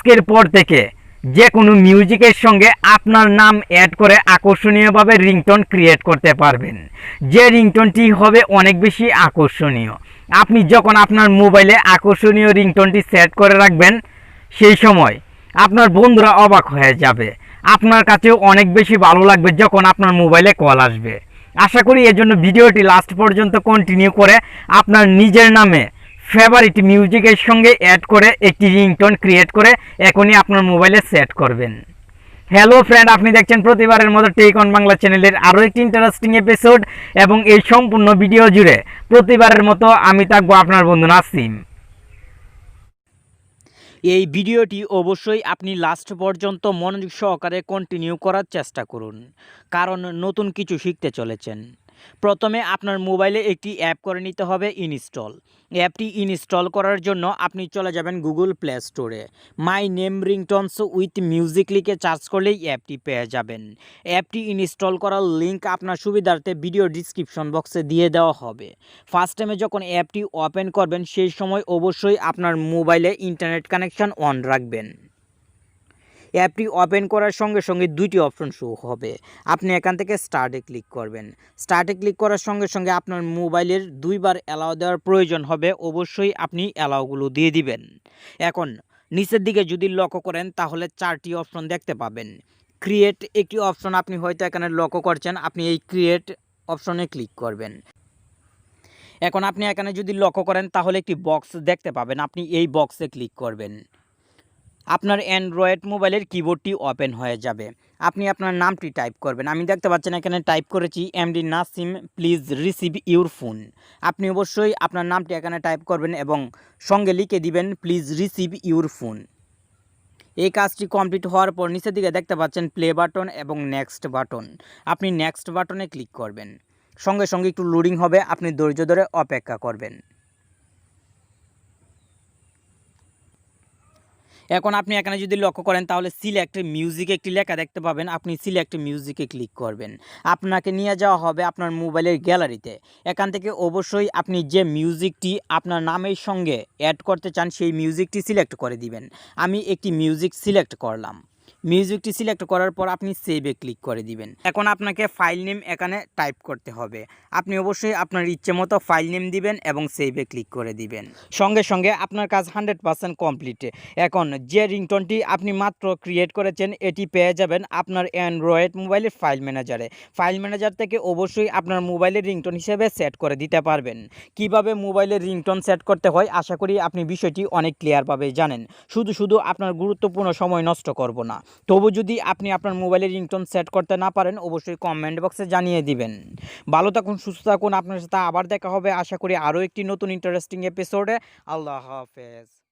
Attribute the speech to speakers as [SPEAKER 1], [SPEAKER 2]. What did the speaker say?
[SPEAKER 1] আজকের পর থেকে যে কোনো মিউজিকের সঙ্গে আপনার নাম অ্যাড করে আকর্ষণীয়ভাবে রিংটোন ক্রিয়েট করতে পারবেন। যে রিংটোনটি হবে অনেক বেশি আকর্ষণীয়। আপনি যখন আপনার মোবাইলে আকর্ষণীয় রিংটোনটি সেট করে রাখবেন, সেই সময় আপনার বন্ধুরা অবাক হয়ে যাবে। আপনার কাছেও অনেক বেশি ভালো লাগবে যখন আপনার মোবাইলে কল আসবে। আশা করি এজন্য ভিডিওটি লাস্ট পর্যন্ত কন্টিনিউ করে আপনার নিজের নামে ফেভারিট মিউজিকের সঙ্গে অ্যাড করে একটি রিংটোন ক্রিয়েট করে এখনই আপনার মোবাইলে সেট করবেন। হ্যালো ফ্রেন্ড, আপনি দেখছেন প্রতিবারের মতো টেক অন বাংলা চ্যানেলের আরও একটি ইন্টারেস্টিং এপিসোড এবং এই সম্পূর্ণ ভিডিও জুড়ে প্রতিবারের মতো আমি থাকবো আপনার বন্ধু নাসিম। এই ভিডিওটি অবশ্যই আপনি লাস্ট পর্যন্ত মনোযোগ সহকারে কন্টিনিউ করার চেষ্টা করুন, কারণ নতুন কিছু শিখতে চলেছেন। প্রথমে আপনার মোবাইলে একটি অ্যাপ করে নিতে হবে ইনস্টল। অ্যাপটি ইনস্টল করার জন্য আপনি চলে যাবেন গুগল প্লে স্টোরে। মাই নেম রিংটোনস উইথ মিউজিক লিখে সার্চ করলেই অ্যাপটি পেয়ে যাবেন। অ্যাপটি ইনস্টল করার লিঙ্ক আপনার সুবিধার্থে ভিডিও ডিসক্রিপশন বক্সে দিয়ে দেওয়া হবে। ফার্স্ট টাইমে যখন অ্যাপটি ওপেন করবেন সেই সময় অবশ্যই আপনার মোবাইলে ইন্টারনেট কানেকশন অন রাখবেন। অ্যাপটি ওপেন করার সঙ্গে সঙ্গে দুইটি অপশন শো হবে। আপনি এখান থেকে স্টার্টে ক্লিক করবেন। স্টার্টে ক্লিক করার সঙ্গে সঙ্গে আপনার মোবাইলের দুইবার অ্যালাউ দেওয়ার প্রয়োজন হবে। অবশ্যই আপনি অ্যালাউগুলো দিয়ে দিবেন। এখন নিচের দিকে যদি লক্ষ্য করেন তাহলে চারটি অপশন দেখতে পাবেন। ক্রিয়েট একটি অপশন আপনি হয়তো এখানে লক্ষ্য করছেন, আপনি এই ক্রিয়েট অপশনে ক্লিক করবেন। এখন আপনি এখানে যদি লক্ষ্য করেন তাহলে একটি বক্স দেখতে পাবেন, আপনি এই বক্সে ক্লিক করবেন। আপনার অ্যান্ড্রয়েড মোবাইলের কিবোর্ডটি ওপেন হয়ে যাবে। আপনি আপনার নামটি টাইপ করবেন। আমি দেখতে পাচ্ছেন এখানে টাইপ করেছি MD Nasim, please receive your phone. আপনি অবশ্যই আপনার নামটি এখানে টাইপ করবেন এবং সঙ্গে লিখে দিবেন প্লিজ রিসিভ ইউর ফোন। এই কাজটি কমপ্লিট হওয়ার পর নিচের দিকে দেখতে পাচ্ছেন প্লে বাটন এবং নেক্সট বাটন। আপনি নেক্সট বাটনে ক্লিক করবেন। সঙ্গে সঙ্গে একটু লোডিং হবে, আপনি ধৈর্য ধরে অপেক্ষা করবেন। এখন আপনি এখানে যদি লক্ষ্য করেন তাহলে সিলেক্ট মিউজিক একটি লেখা দেখতে পাবেন, আপনি সিলেক্ট মিউজিকে ক্লিক করবেন। আপনাকে নিয়ে যাওয়া হবে আপনার মোবাইলের গ্যালারিতে। এখান থেকে অবশ্যই আপনি যে মিউজিকটি আপনার নামের সঙ্গে অ্যাড করতে চান সেই মিউজিকটি সিলেক্ট করে দিবেন। আমি একটি মিউজিক সিলেক্ট করলাম। মিউজিকটি সিলেক্ট করার পর আপনি সেভে ক্লিক করে দিবেন। এখন আপনাকে ফাইল নেম এখানে টাইপ করতে হবে। আপনি অবশ্যই আপনার ইচ্ছে মতো ফাইল নেম দিবেন এবং সেভে ক্লিক করে দিবেন। সঙ্গে সঙ্গে আপনার কাজ 100% কমপ্লিট। এখন যে রিংটোনটি আপনি মাত্র ক্রিয়েট করেছেন এটি পেয়ে যাবেন আপনার অ্যান্ড্রয়েড মোবাইলের ফাইল ম্যানেজারে। ফাইল ম্যানেজার থেকে অবশ্যই আপনার মোবাইলের রিংটোন হিসেবে সেট করে দিতে পারবেন। কিভাবে মোবাইলের রিংটোন সেট করতে হয় আশা করি আপনি বিষয়টি অনেক ক্লিয়ারভাবে জানেন। শুধু আপনার গুরুত্বপূর্ণ সময় নষ্ট করব না। তবু যদি আপনি আপনার মোবাইলের রিংটোন সেট করতে না পারেন অবশ্যই কমেন্ট বক্সে জানিয়ে দিবেন। ভালো থাকুন, সুস্থ থাকুন। আপনার সাথে আবার দেখা হবে আশা করি আরও একটি নতুন ইন্টারেস্টিং এপিসোডে। আল্লাহ হাফেজ।